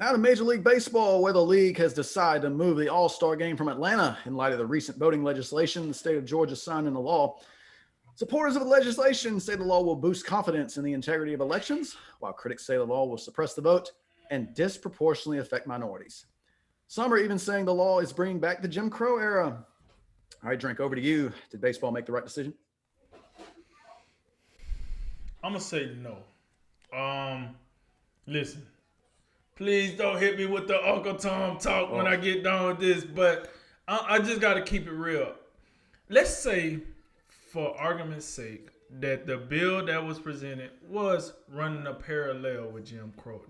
Now to Major League Baseball, where the league has decided to move the All-Star game from Atlanta in light of the recent voting legislation the state of Georgia signed into law. Supporters of the legislation say the law will boost confidence in the integrity of elections, while critics say the law will suppress the vote and disproportionately affect minorities. Some are even saying the law is bringing back the Jim Crow era. All right, Drink, over to you. Did baseball make the right decision? I'm gonna say no. Listen, please don't hit me with the Uncle Tom talk when Oh, I get done with this, but I just got to keep it real. Let's say, for argument's sake, that the bill that was presented was running a parallel with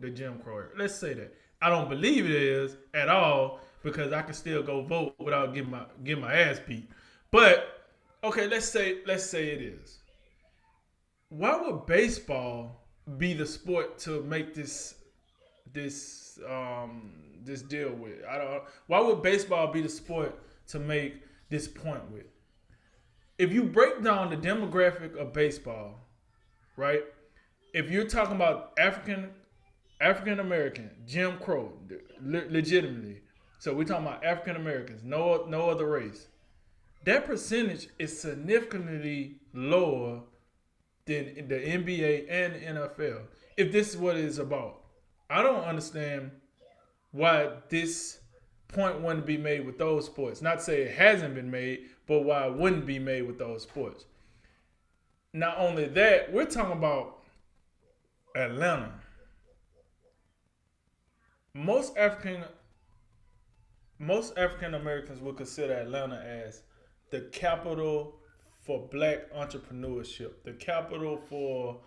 the Jim Crow era. Let's say that. I don't believe it is at all because I can still go vote without getting my ass beat. But okay, let's say it is. Why would baseball be the sport to make this deal with? I don't. Why would baseball be the sport to make this point with? If you break down the demographic of baseball, right? If you're talking about African American, Jim Crow, legitimately. So we're talking about African Americans, no other race. That percentage is significantly lower than the NBA and the NFL. If this is what it is about, I don't understand why this point wouldn't be made with those sports. Not to say it hasn't been made, but why it wouldn't be made with those sports. Not only that, we're talking about Atlanta. Most African most African Americans would consider Atlanta as the capital for black entrepreneurship, the capital for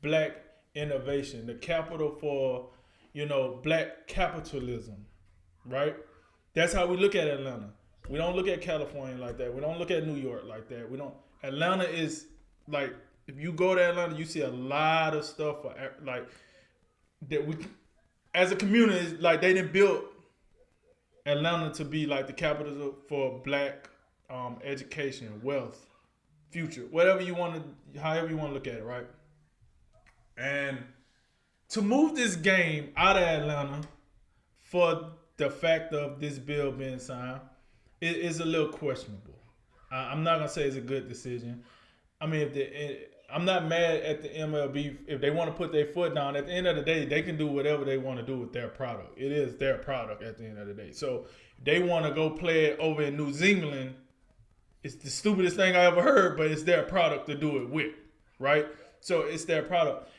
black innovation, the capital for, black capitalism, right? That's how we look at Atlanta. We don't look at California like that. We don't look at New York like that. We don't. Atlanta is like, if you go to Atlanta, you see a lot of stuff for like that we as a community, like they didn't build Atlanta to be like the capital for black education, wealth, future, whatever you want to, however you want to look at it, right? And to move this game out of Atlanta for the fact of this bill being signed, it is a little questionable. I'm not gonna say it's a good decision. I mean, I'm not mad at the MLB if they want to put their foot down. At the end of the day, they can do whatever they want to do with their product. It is their product at the end of the day. So they want to go play it over in New Zealand. It's the stupidest thing I ever heard, but it's their product to do it with, right? So it's their product.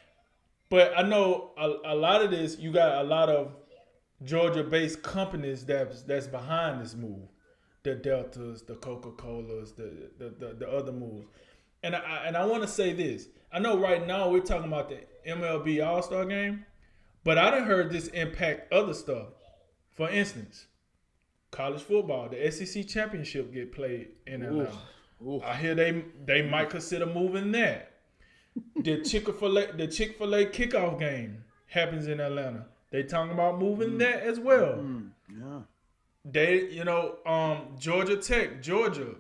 But I know a lot of this, you got a lot of Georgia-based companies that's behind this move. The Deltas, the Coca-Colas, the other moves. And I want to say this. I know right now we're talking about the MLB All-Star Game, but I done heard this impact other stuff. For instance, college football, the SEC championship get played in Atlanta. Ooh. I hear they might consider moving that. The Chick-fil-A kickoff game happens in Atlanta. They talking about moving that as well. Yeah. They, Georgia Tech, Georgia.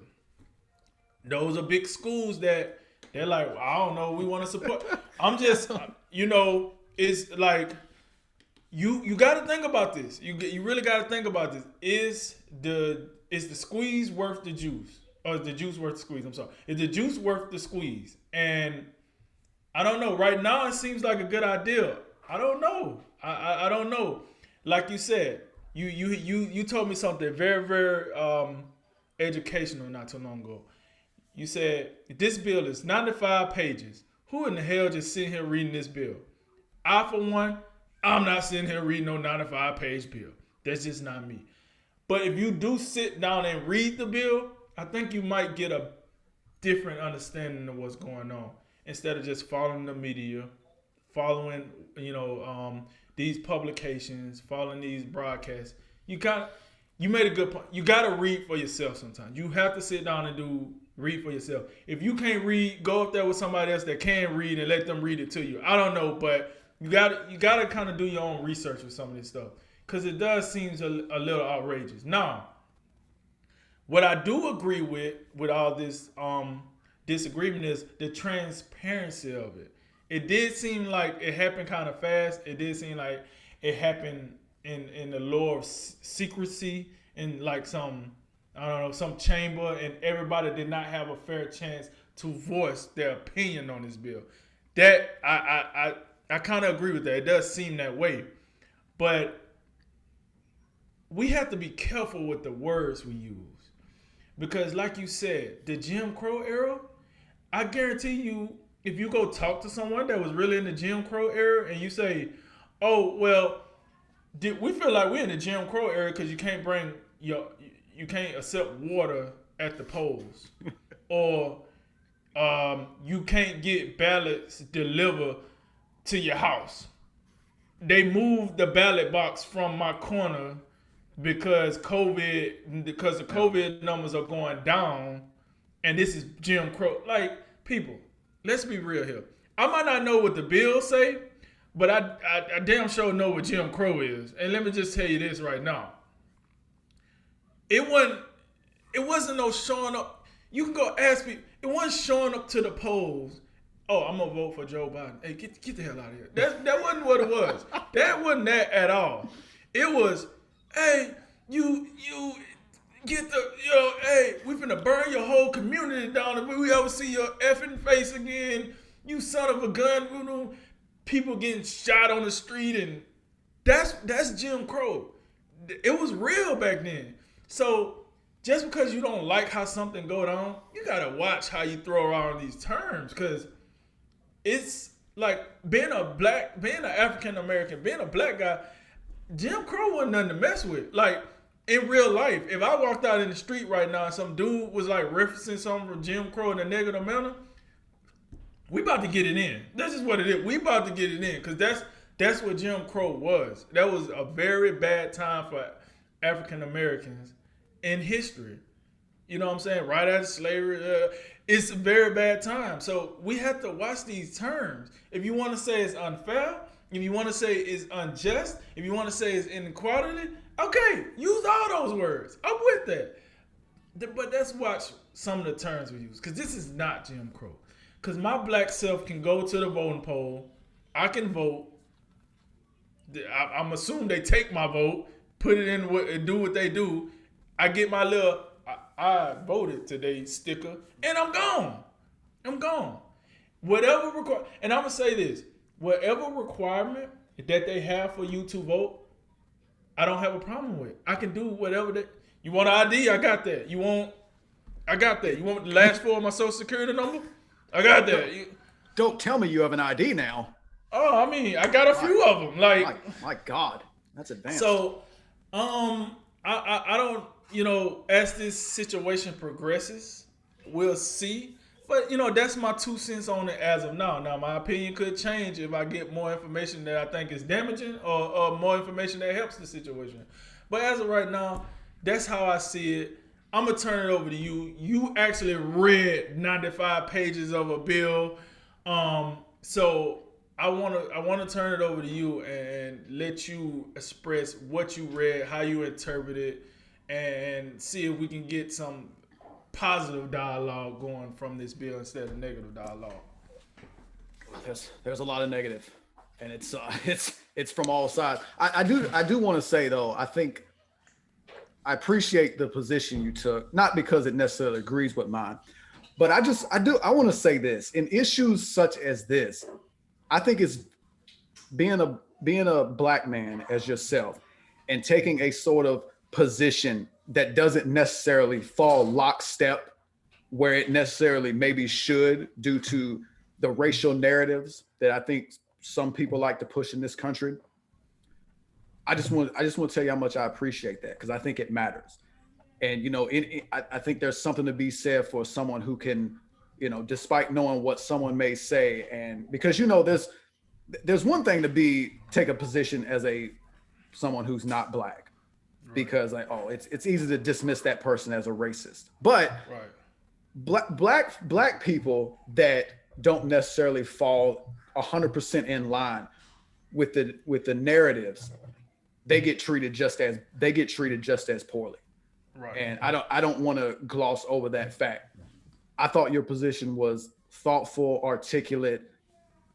Those are big schools that they're like, well, I don't know, we want to support. I'm just, it's like you got to think about this. You really got to think about this. Is the squeeze worth the juice, or is the juice worth the squeeze? I'm sorry. Is the juice worth the squeeze? And I don't know. Right now, it seems like a good idea. I don't know. I don't know. Like you said, you told me something very, very educational not too long ago. You said this bill is 95 pages. Who in the hell just sitting here reading this bill? I, for one, I'm not sitting here reading no 95-page bill. That's just not me. But if you do sit down and read the bill, I think you might get a different understanding of what's going on instead of just following the media, following these publications, following these broadcasts. You made a good point. You got to read for yourself sometimes. You have to sit down and read for yourself. If you can't read, go up there with somebody else that can read and let them read it to you. I don't know, but you got to kind of do your own research with some of this stuff because it does seem a little outrageous. Now, what I do agree with all this disagreement is the transparency of it. It did seem like it happened kind of fast. It did seem like it happened in the lore of secrecy in like some, I don't know, some chamber, and everybody did not have a fair chance to voice their opinion on this bill. That I kind of agree with that. It does seem that way, but we have to be careful with the words we use because, like you said, the Jim Crow era. I guarantee you, if you go talk to someone that was really in the Jim Crow era, and you say, "Oh, well, we feel like we're in the Jim Crow era because you can't accept water at the polls, or you can't get ballots delivered to your house. They moved the ballot box from my corner because the COVID numbers are going down, and this is Jim Crow." Like, people, let's be real here. I might not know what the bills say, but I damn sure know what Jim Crow is. And let me just tell you this right now. It wasn't no showing up. You can go ask people. It wasn't showing up to the polls. Oh, I'm gonna vote for Joe Biden. Hey, get the hell out of here. That wasn't what it was. That wasn't that at all. It was, hey, you get hey, we finna burn your whole community down if we ever see your effing face again. You son of a gun. People getting shot on the street, and that's Jim Crow. It was real back then. So just because you don't like how something go down, you gotta watch how you throw around these terms, because it's like being an African American, being a black guy. Jim Crow wasn't nothing to mess with. Like, in real life, if I walked out in the street right now and some dude was like referencing something from Jim Crow in a negative manner, we about to get it in. This is what it is. We about to get it in, because that's what Jim Crow was. That was a very bad time for African Americans in history. You know what I'm saying? Right after slavery, it's a very bad time. So we have to watch these terms. If you want to say it's unfair, if you want to say it's unjust, if you want to say it's inequality, okay, use all those words. I'm with that. But let's watch some of the terms we use, because this is not Jim Crow. Because my black self can go to the voting poll. I can vote. I'm assuming they take my vote, put it in, and do what they do. I get my little I voted today sticker, and I'm gone. Whatever and I'm gonna say this: whatever requirement that they have for you to vote, I don't have a problem with. I can do whatever that. You want an ID? I got that. I got that. You want the last four of my social security number? I got that. Don't tell me you have an ID now. Oh, I mean, I got a few of them. Like, my God, that's advanced. So, I don't, as this situation progresses, we'll see. But, that's my 2 cents on it as of now. Now, my opinion could change if I get more information that I think is damaging, or more information that helps the situation. But as of right now, that's how I see it. I'm going to turn it over to you. You actually read 95 pages of a bill. So I want to turn it over to you and let you express what you read, how you interpret it, and see if we can get some positive dialogue going from this bill instead of negative dialogue. There's a lot of negative, and it's from all sides. I do want to say, though, I appreciate the position you took, not because it necessarily agrees with mine, but I want to say this: in issues such as this, I think it's being a black man as yourself and taking a sort of position that doesn't necessarily fall lockstep where it necessarily maybe should, due to the racial narratives that I think some people like to push in this country. I just want to tell you how much I appreciate that, because I think it matters. And, I think there's something to be said for someone who can, despite knowing what someone may say, and because, there's one thing to take a position as someone who's not black, right, because it's easy to dismiss that person as a racist. But right, black people that don't necessarily fall 100% in line with the narratives, they get treated just as poorly. Right. And I don't want to gloss over that fact. I thought your position was thoughtful, articulate,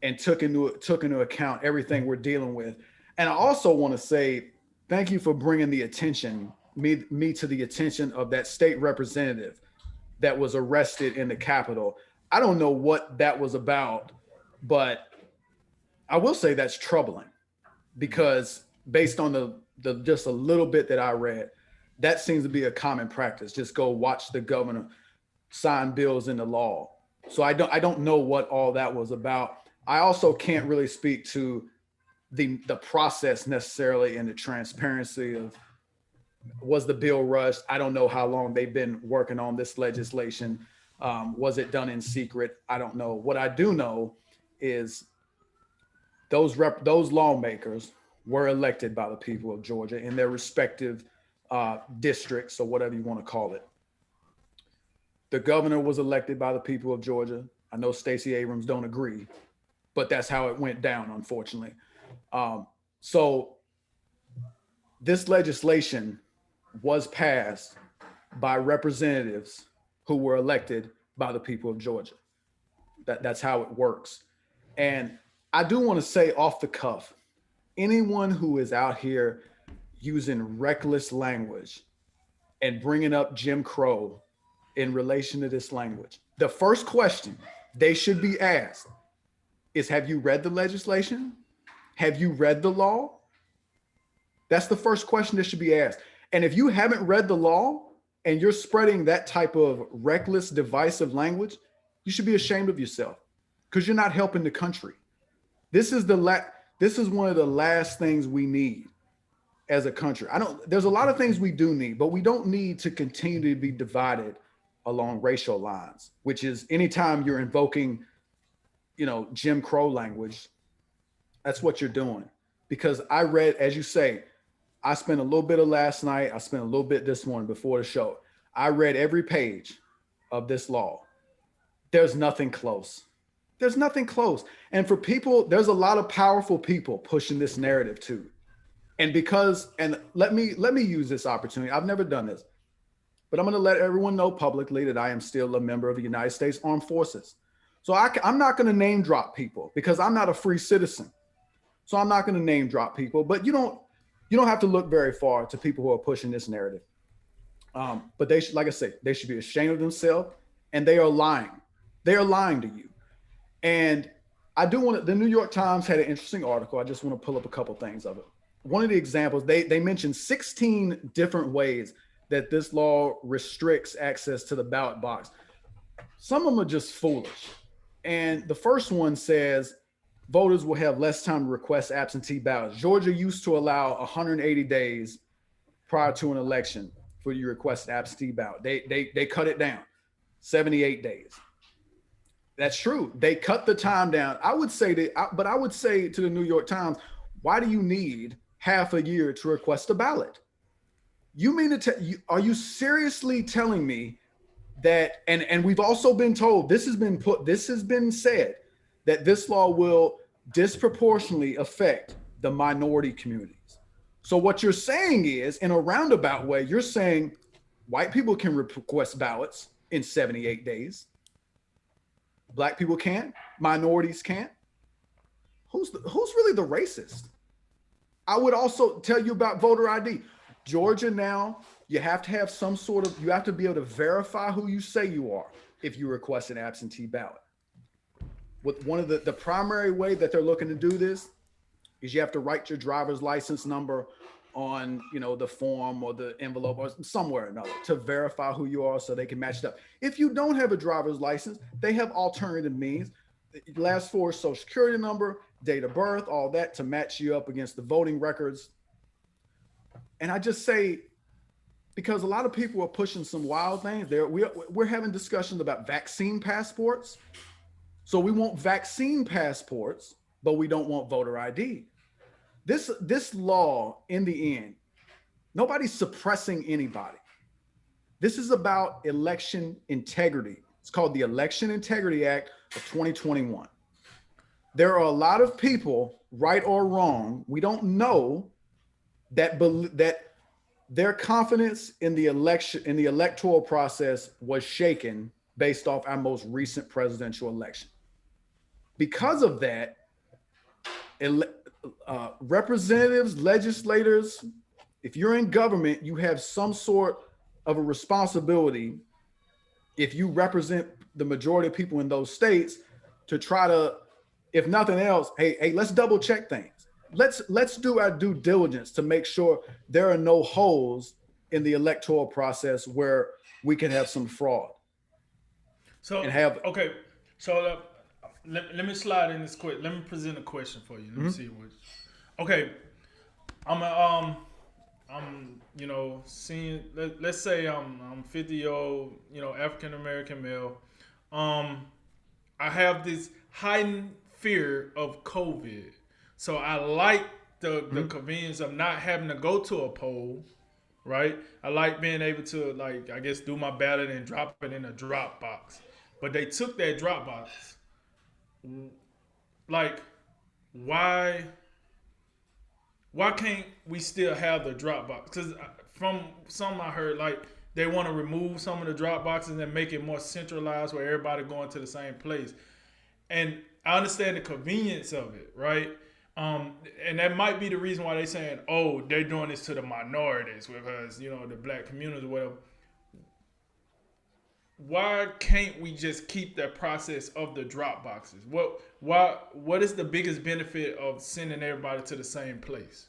and took into account everything we're dealing with. And I also want to say, Thank you for bringing me to the attention of that state representative that was arrested in the Capitol. I don't know what that was about, but I will say that's troubling because based on the just a little bit that I read, that seems to be a common practice. Just go watch the governor sign bills into law. So I don't know what all that was about. I also can't really speak to the process necessarily and the transparency of was the bill rushed. I don't know how long they've been working on this legislation. Was it done in secret? I don't know. What I do know is those lawmakers were elected by the people of Georgia in their respective districts or whatever you want to call it. The governor was elected by the people of Georgia. I know Stacey Abrams don't agree, but that's how it went down, unfortunately. So this legislation was passed by representatives who were elected by the people of Georgia. That's how it works. And I do want to say off the cuff, anyone who is out here using reckless language and bringing up Jim Crow in relation to this language, the first question they should be asked is, have you read the legislation? Have you read the law? That's the first question that should be asked. And if you haven't read the law and you're spreading that type of reckless, divisive language, you should be ashamed of yourself because you're not helping the country. This is one of the last things we need as a country. There's a lot of things we do need, but we don't need to continue to be divided along racial lines, which is anytime you're invoking, Jim Crow language, that's what you're doing. Because I read, as you say, I spent a little bit of last night. I spent a little bit this morning before the show. I read every page of this law. There's nothing close. There's nothing close. And for people, there's a lot of powerful people pushing this narrative too. And let me use this opportunity. I've never done this, but I'm going to let everyone know publicly that I am still a member of the United States Armed Forces. So I'm not going to name drop people because I'm not a free citizen. So I'm not going to name drop people, but you don't have to look very far to people who are pushing this narrative. But they should, like I say, they should be ashamed of themselves, and they are lying. They are lying to you. And the New York Times had an interesting article. I just want to pull up a couple things of it. One of the examples, they mentioned 16 different ways that this law restricts access to the ballot box. Some of them are just foolish. And the first one says voters will have less time to request absentee ballots. Georgia used to allow 180 days prior to an election for you to request an absentee ballot. They cut it down, 78 days. That's true. They cut the time down. I would say to the New York Times, why do you need half a year to request a ballot? You mean are you seriously telling me that, and we've also been told, this has been said, that this law will disproportionately affect the minority communities. So what you're saying is, in a roundabout way, you're saying white people can request ballots in 78 days. Black people can't, minorities can't. Who's really the racist? I would also tell you about voter ID. Georgia now, you have to have you have to be able to verify who you say you are if you request an absentee ballot. With one of the primary way that they're looking to do this is you have to write your driver's license number on, the form or the envelope or somewhere or another to verify who you are so they can match it up. If you don't have a driver's license, they have alternative means. Last four social security number, date of birth, all that to match you up against the voting records. And I just say, because a lot of people are pushing some wild things there, we're having discussions about vaccine passports. So we want vaccine passports, but we don't want voter ID. This law, in the end, nobody's suppressing anybody. This is about election integrity. It's called the Election Integrity Act of 2021. There are a lot of people, right or wrong, we don't know, that their confidence in the electoral process was shaken based off our most recent presidential election. Because of that, representatives, legislators, if you're in government, you have some sort of a responsibility, if you represent the majority of people in those states, to try to, if nothing else, hey, let's double check things. Let's do our due diligence to make sure there are no holes in the electoral process where we can have some fraud and So have. okay, so let me slide in this quick. Let me present a question for you. Let me see what. Okay, I'm a I'm seeing. Let's say I'm 50-year old, African American male. I have this heightened fear of COVID, so I like the convenience of not having to go to a poll. Right, I like being able to, like, I guess, do my ballot and drop it in a drop box. But they took that drop box. Like, why? Why can't we still have the drop box? Because from some I heard, like, they want to remove some of the drop boxes and make it more centralized, where everybody going to the same place. And I understand the convenience of it, right? And that might be the reason why they're saying, oh, they're doing this to the minorities because, the black community or whatever. Why can't we just keep that process of the drop boxes? What is the biggest benefit of sending everybody to the same place?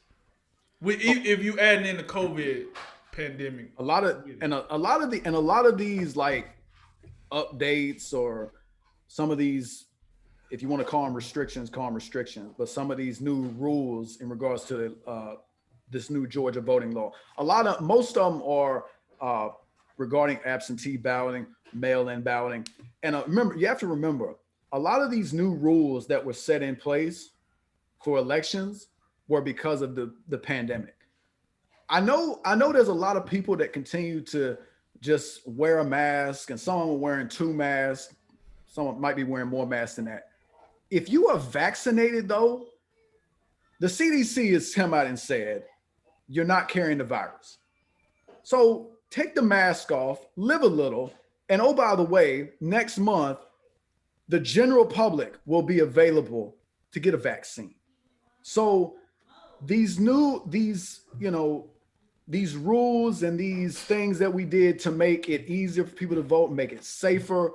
If you adding in the COVID pandemic, a lot of these like updates, or some of these, if you want to call them restrictions, but some of these new rules in regards to this new Georgia voting law, most of them are regarding absentee balloting, mail-in balloting. And you have to remember, a lot of these new rules that were set in place for elections were because of the pandemic. I know there's a lot of people that continue to just wear a mask, and some of them are wearing 2 masks. Some might be wearing more masks than that. If you are vaccinated, though, the CDC has come out and said you're not carrying the virus. So take the mask off, live a little, and oh, by the way, next month, the general public will be available to get a vaccine. So these rules and these things that we did to make it easier for people to vote, make it safer,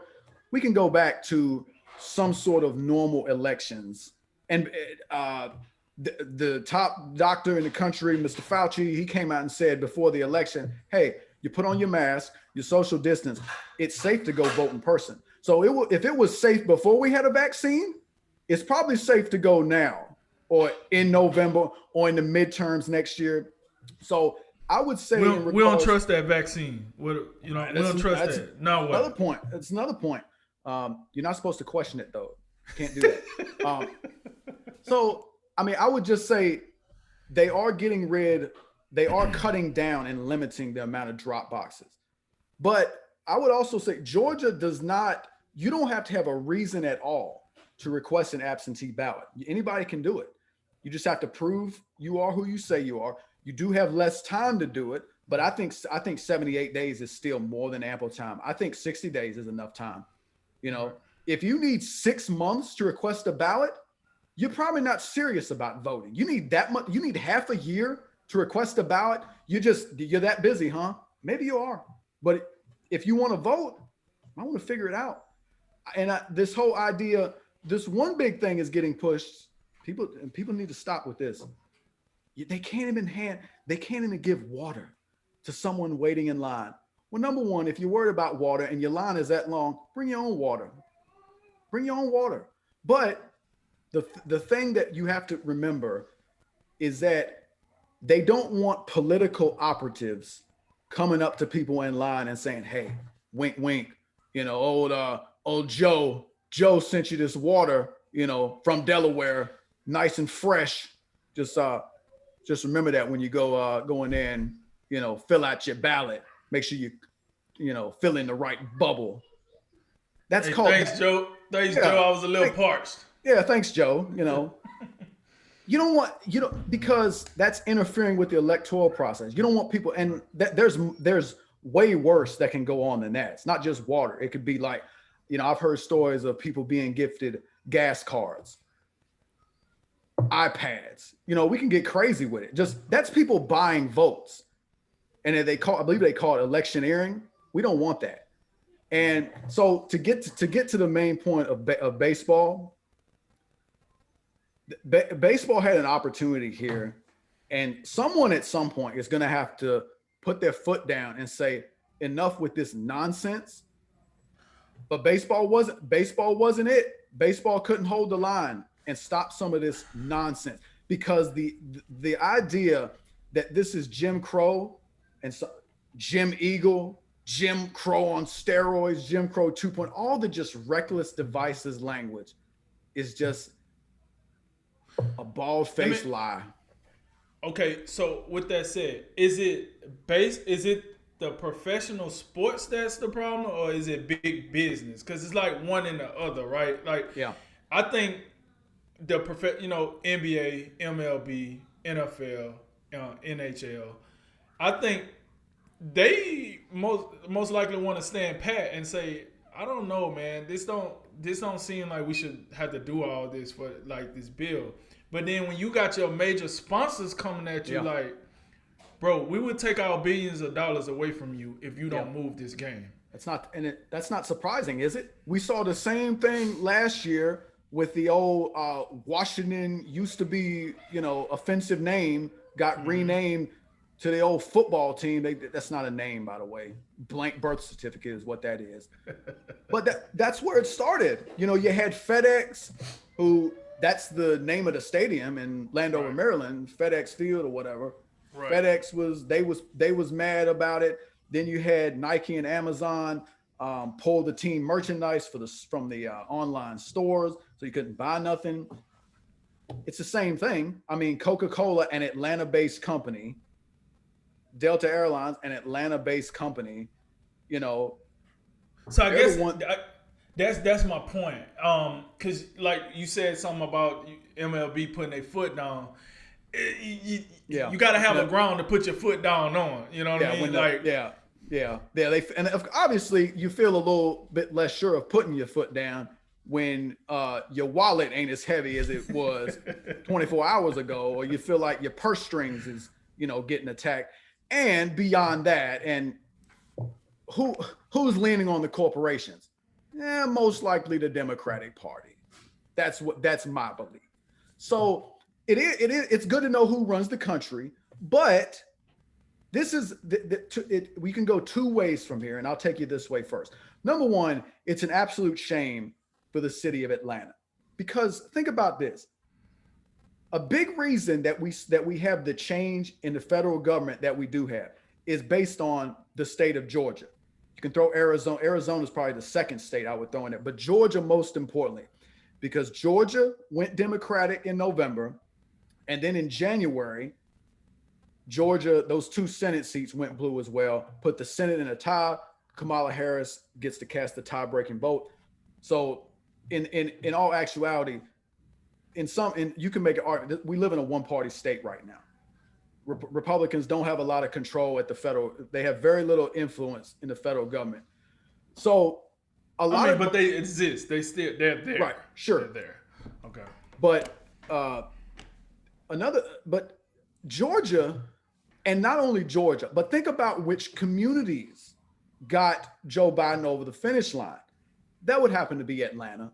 we can go back to some sort of normal elections. And the top doctor in the country, Mr. Fauci, he came out and said before the election, hey, you put on your mask, your social distance, it's safe to go vote in person. So if it was safe before we had a vaccine, it's probably safe to go now, or in November, or in the midterms next year. So I would say we don't trust that vaccine. We don't trust that. Now what? Another point. It's another point. You're not supposed to question it, though. You can't do that. So I would just say they are cutting down and limiting the amount of drop boxes. But I would also say Georgia you don't have to have a reason at all to request an absentee ballot. Anybody can do it. You just have to prove you are who you say you are. You do have less time to do it, but I think 78 days is still more than ample time. I think 60 days is enough time. If you need 6 months to request a ballot, you're probably not serious about voting. You need that much. You need half a year to request a ballot. You're that busy, huh? Maybe you are. But if you want to vote, I want to figure it out. And this whole idea, this one big thing is getting pushed. People need to stop with this. They can't even give water to someone waiting in line. Well, number one, if you're worried about water and your line is that long, bring your own water. Bring your own water. But the thing that you have to remember is that they don't want political operatives coming up to people in line and saying, hey, wink, wink, old Joe sent you this water, from Delaware, nice and fresh. Just remember that when you go in there and, fill out your ballot, make sure you fill in the right bubble. That's called. Thanks, Joe. Thanks, Joe. I was a little parched. Yeah, thanks, Joe. You don't want, because that's interfering with the electoral process. You don't want people, and there's way worse that can go on than that. It's not just water. It could be like, I've heard stories of people being gifted gas cards. iPads. We can get crazy with it. Just that's people buying votes, and I believe they call it electioneering. We don't want that. And so to get to the main point of baseball, baseball had an opportunity here, and someone at some point is going to have to put their foot down and say enough with this nonsense. But baseball wasn't it. Baseball couldn't hold the line and stop some of this nonsense because the idea that this is Jim Crow and so, Jim Eagle, Jim Crow on steroids, Jim Crow 2.0, all the just reckless devices language is just a bald-faced lie. Okay, so with that said, is it the professional sports that's the problem, or is it big business? Because it's like one and the other, right? Like, Yeah. I think the NBA, MLB, NFL, NHL, I think they most likely want to stand pat and say, I don't know, man. This don't seem like we should have to do all this for like this bill. But then when you got your major sponsors coming at you like, bro, we would take our billions of dollars away from you if you don't move this game. That's not surprising, is it? We saw the same thing last year with the old Washington used to be, offensive name got renamed to the old football team. That's not a name, by the way. Blank birth certificate is what that is. But that's where it started. You had FedEx, who that's the name of the stadium in Landover, Maryland, FedEx Field or whatever. Right. FedEx was mad about it. Then you had Nike and Amazon pull the team merchandise from the online stores, so you couldn't buy nothing. It's the same thing. I mean, Coca-Cola, an Atlanta-based company, Delta Airlines, an Atlanta-based company, So I guess that's my point. Because like you said something about MLB putting their foot down. You got to have a ground to put your foot down on. You know what I mean? And obviously you feel a little bit less sure of putting your foot down when your wallet ain't as heavy as it was 24 hours ago, or you feel like your purse strings is getting attacked. And beyond that, and who's leaning on the corporations? Most likely the Democratic Party. That's my belief. So it's good to know who runs the country, but this is we can go two ways from here, and I'll take you this way first. Number one, it's an absolute shame for the city of Atlanta, because think about this. A big reason that we have the change in the federal government that we do have is based on the state of Georgia. You can throw Arizona. Arizona is probably the second state I would throw in it, but Georgia most importantly, because Georgia went Democratic in November, and then in January, Georgia, those 2 Senate seats went blue as well, put the Senate in a tie. Kamala Harris gets to cast the tie-breaking vote. So in all actuality, you can make an argument. We live in a one-party state right now. Republicans don't have a lot of control at the federal. They have very little influence in the federal government. So but they exist. They're there. Right. Sure. They're there. Okay. But Georgia, and not only Georgia, but think about which communities got Joe Biden over the finish line. That would happen to be Atlanta.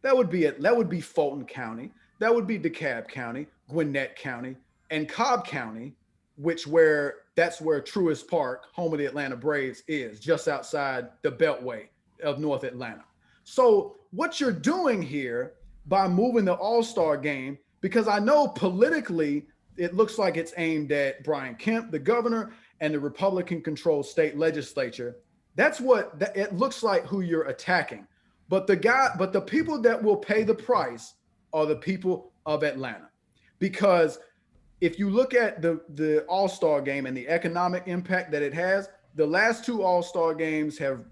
That would be Fulton County. That would be DeKalb County, Gwinnett County, and Cobb County, that's where Truist Park, home of the Atlanta Braves, is, just outside the Beltway of North Atlanta. So what you're doing here by moving the All-Star game, because I know politically it looks like it's aimed at Brian Kemp, the governor, and the Republican-controlled state legislature. That's what it looks like who you're attacking. But the people that will pay the price are the people of Atlanta. Because if you look at the All-Star game and the economic impact that it has, the last 2 All-Star games have,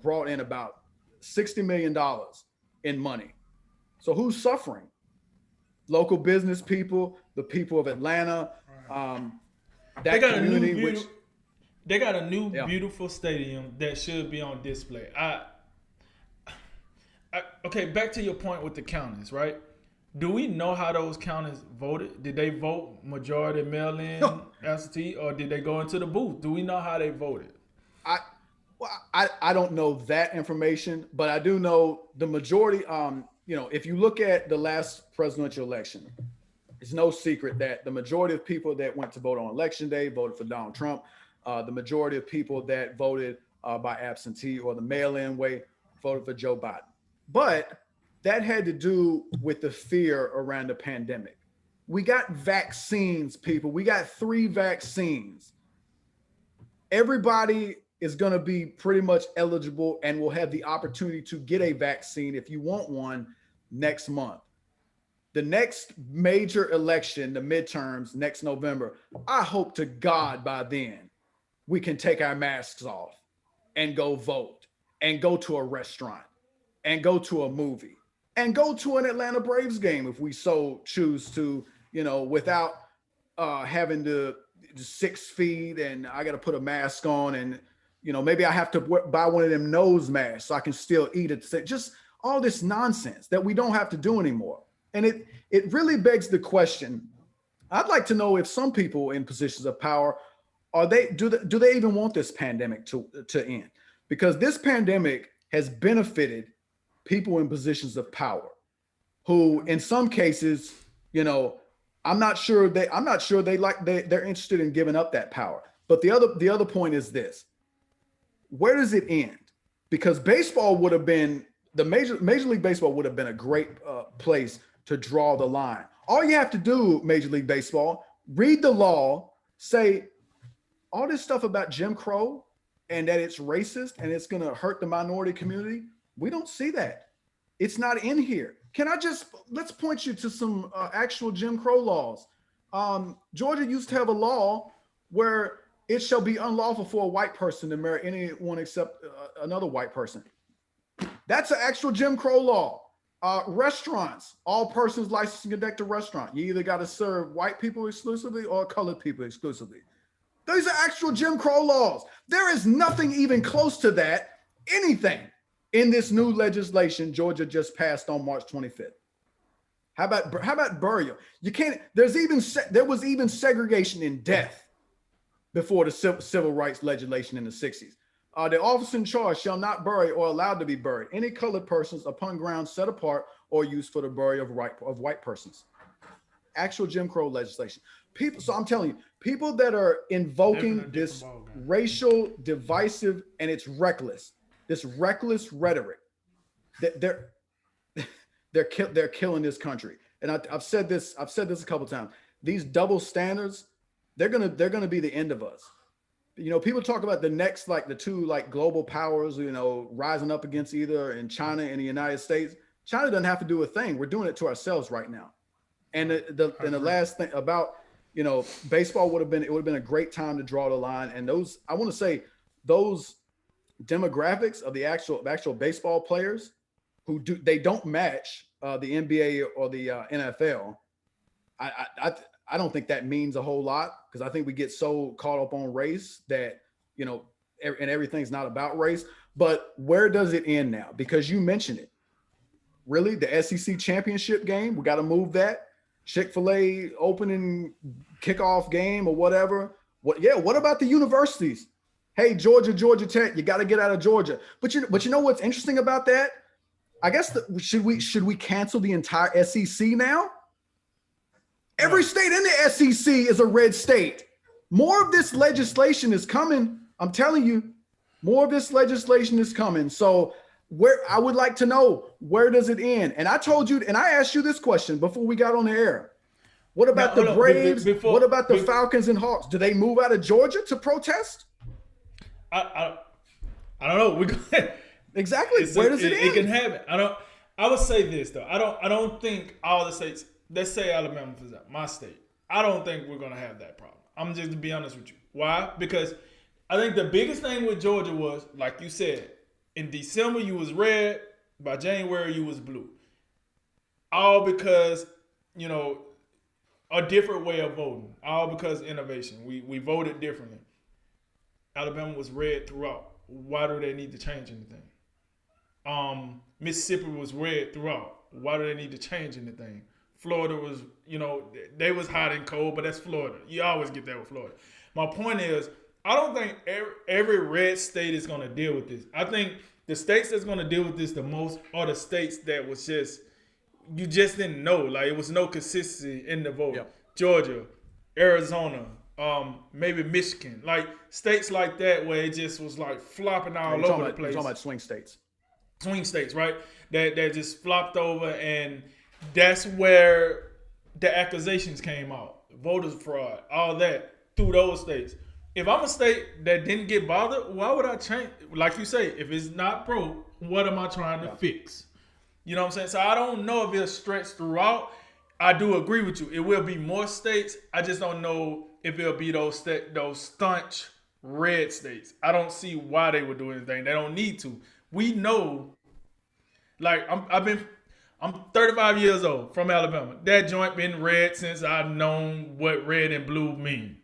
brought in about $60 million in money. So who's suffering? Local business people, the people of Atlanta, they got a new beautiful stadium that should be on display. Okay, back to your point with the counties, right? Do we know how those counties voted? Did they vote majority mail-in absentee, or did they go into the booth? Do we know how they voted? I well, I don't know that information, but I do know the majority. If you look at the last presidential election, it's no secret that the majority of people that went to vote on election day voted for Donald Trump. The majority of people that voted by absentee or the mail-in way voted for Joe Biden. But that had to do with the fear around the pandemic. We got vaccines, people. We got 3 vaccines. Everybody is going to be pretty much eligible and will have the opportunity to get a vaccine if you want one next month. The next major election, the midterms next November, I hope to God by then we can take our masks off and go vote and go to a restaurant and go to a movie and go to an Atlanta Braves game if we so choose to, without having to 6 feet and I got to put a mask on and, maybe I have to buy one of them nose masks so I can still eat it. Just all this nonsense that we don't have to do anymore. And it really begs the question. I'd like to know if some people in positions of power do they even want this pandemic to end? Because this pandemic has benefited people in positions of power who in some cases, I'm not sure they're interested in giving up that power. But the other point is this. Where does it end? Because baseball would have been Major League Baseball would have been a great place to draw the line. All you have to do, Major League Baseball, read the law, say all this stuff about Jim Crow and that it's racist and it's going to hurt the minority community. We don't see that. It's not in here. Let's point you to some actual Jim Crow laws. Georgia used to have a law where it shall be unlawful for a white person to marry anyone except another white person. That's an actual Jim Crow law. Restaurants, all persons licensed to conduct a restaurant. You either got to serve white people exclusively or colored people exclusively. These are actual Jim Crow laws. There is nothing even close to that, anything in this new legislation Georgia just passed on March 25th. How about burial? You can't. There was even segregation in death before the civil rights legislation in the 60s. The officer in charge shall not bury or allowed to be buried any colored persons upon grounds set apart or used for the burial of white persons. Actual Jim Crow legislation. So I'm telling you, people that are invoking this racial divisive and it's reckless, this reckless rhetoric, they're killing this country. And I've said this a couple of times. These double standards, they're gonna be the end of us. People talk about the next, the 2 global powers, rising up against either in China and the United States. China doesn't have to do a thing. We're doing it to ourselves right now. And the last thing about, baseball would have been a great time to draw the line. And those demographics of the actual baseball players they don't match the NBA or the NFL. I don't think that means a whole lot because I think we get so caught up on race that, and everything's not about race. But where does it end now? Because you mentioned it. Really, the SEC championship game, we got to move that. Chick-fil-A opening kickoff game or whatever. What about the universities? Hey, Georgia Tech, you got to get out of Georgia. But you know what's interesting about that? I guess should we cancel the entire SEC now? Every state in the SEC is a red state. More of this legislation is coming. I'm telling you, more of this legislation is coming. So I would like to know, where does it end? And I told you, and I asked you this question before we got on the air. What about the Braves? What about the Falcons and Hawks? Do they move out of Georgia to protest? I don't know. Exactly. Where does it end? It can happen. I would say this though. I don't think all the states. Let's say Alabama, for example, my state. I don't think we're gonna have that problem. I'm just to be honest with you. Why? Because I think the biggest thing with Georgia was, like you said, in December you was red, by January you was blue. All because, a different way of voting. All because of innovation. We voted differently. Alabama was red throughout. Why do they need to change anything? Mississippi was red throughout. Why do they need to change anything? Florida was, they was hot and cold, but that's Florida. You always get that with Florida. My point is, I don't think every red state is going to deal with this. I think the states that's going to deal with this the most are the states that was just, you just didn't know. Like, it was no consistency in the vote. Yep. Georgia, Arizona, maybe Michigan. Like, states like that where it just was like flopping all over the place. You're talking about swing states. Swing states, right? That just flopped over, and that's where the accusations came out. Voter fraud, all that, through those states. If I'm a state that didn't get bothered, why would I change? Like you say, if it's not broke, what am I trying to fix? You know what I'm saying? So I don't know if it'll stretch throughout. I do agree with you. It will be more states. I just don't know if it'll be those staunch red states. I don't see why they would do anything. They don't need to. We know, like, I'm 35 years old, from Alabama. That joint been red since I've known what red and blue mean.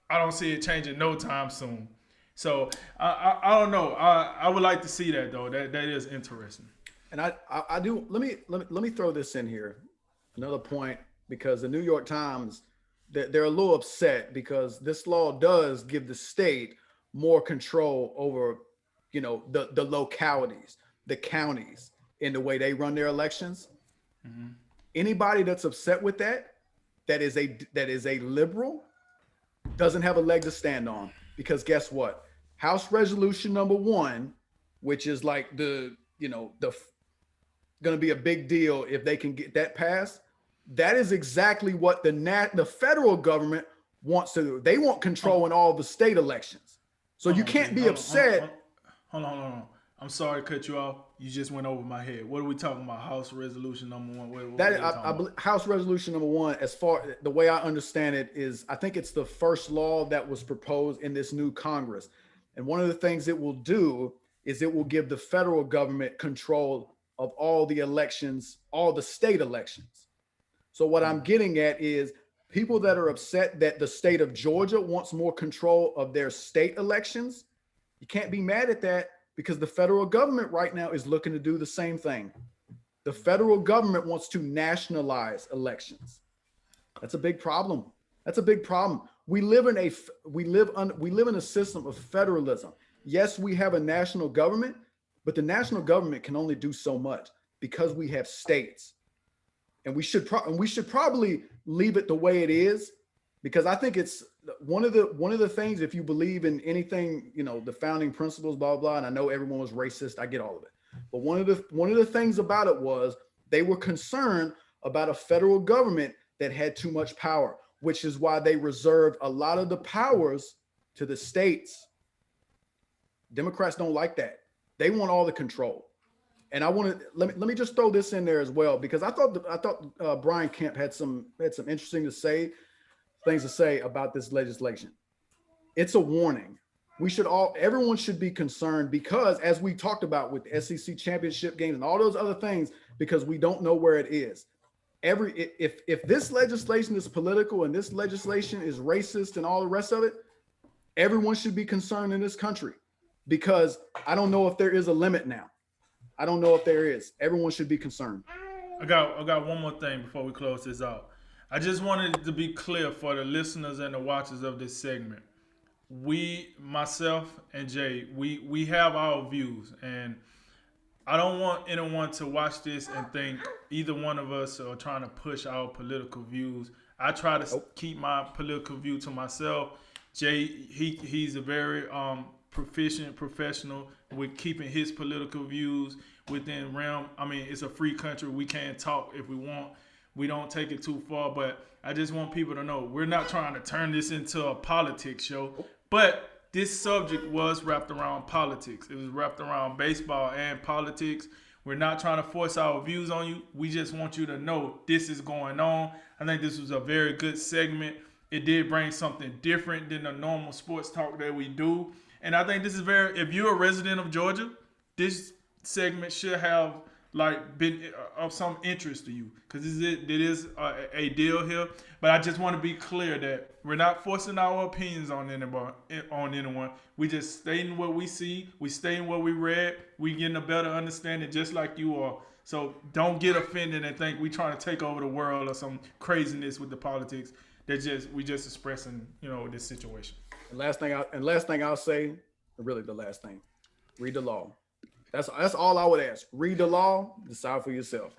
I don't see it changing no time soon. So I don't know. I would like to see that though. That is interesting. And I do. Let me throw this in here. Another point, because the New York Times, they're a little upset because this law does give the state more control over, the localities, the counties, in the way they run their elections. Mm-hmm. Anybody that's upset with that is a liberal, doesn't have a leg to stand on, because guess what? House Resolution number 1, which is like the going to be a big deal if they can get that passed. That is exactly what the federal government wants to do. They want control in all the state elections. So you can't be upset. Hold on. I'm sorry to cut you off. You just went over my head. What are we talking about? House Resolution number 1. I believe House Resolution number 1, as far the way I understand it, is I think it's the first law that was proposed in this new Congress. And one of the things it will do is it will give the federal government control of all the elections, all the state elections. So what I'm getting at is people that are upset that the state of Georgia wants more control of their state elections. You can't be mad at that, because the federal government right now is looking to do the same thing. The federal government wants to nationalize elections. That's a big problem. We live in a system of federalism. Yes, we have a national government, but the national government can only do so much because we have states. And we should probably leave it the way it is, because I think it's one of the things, if you believe in anything, the founding principles, blah, blah, and I know everyone was racist. I get all of it. But one of the things about it was they were concerned about a federal government that had too much power, which is why they reserved a lot of the powers to the states. Democrats don't like that. They want all the control. And I want to let me just throw this in there as well, because I thought Brian Kemp had some interesting things to say about this legislation. It's a warning. Everyone should be concerned, because as we talked about with the SEC championship games and all those other things, because we don't know where it is. If this legislation is political and this legislation is racist and all the rest of it, everyone should be concerned in this country, because I don't know if there is a limit now. I don't know if there is. Everyone should be concerned. I got one more thing before we close this out. I just wanted to be clear for the listeners and the watchers of this segment. Myself and Jay, we have our views, and I don't want anyone to watch this and think either one of us are trying to push our political views. I try to keep my political view to myself. Jay, he's a very proficient professional with keeping his political views within realm. I mean, it's a free country. We can talk if we want. We don't take it too far, but I just want people to know we're not trying to turn this into a politics show. But this subject was wrapped around politics. It was wrapped around baseball and politics. We're not trying to force our views on you. We just want you to know this is going on. I think this was a very good segment. It did bring something different than the normal sports talk that we do. And I think this is if you're a resident of Georgia, this segment should have been of some interest to you, because it is a deal here. But I just want to be clear that we're not forcing our opinions on anyone. We just stating what we see. We stating what we read. We getting a better understanding, just like you are. So don't get offended and think we trying to take over the world or some craziness with the politics. We just expressing, this situation. And last thing I'll say, really the last thing, read the law. That's all I would ask. Read the law, decide for yourself.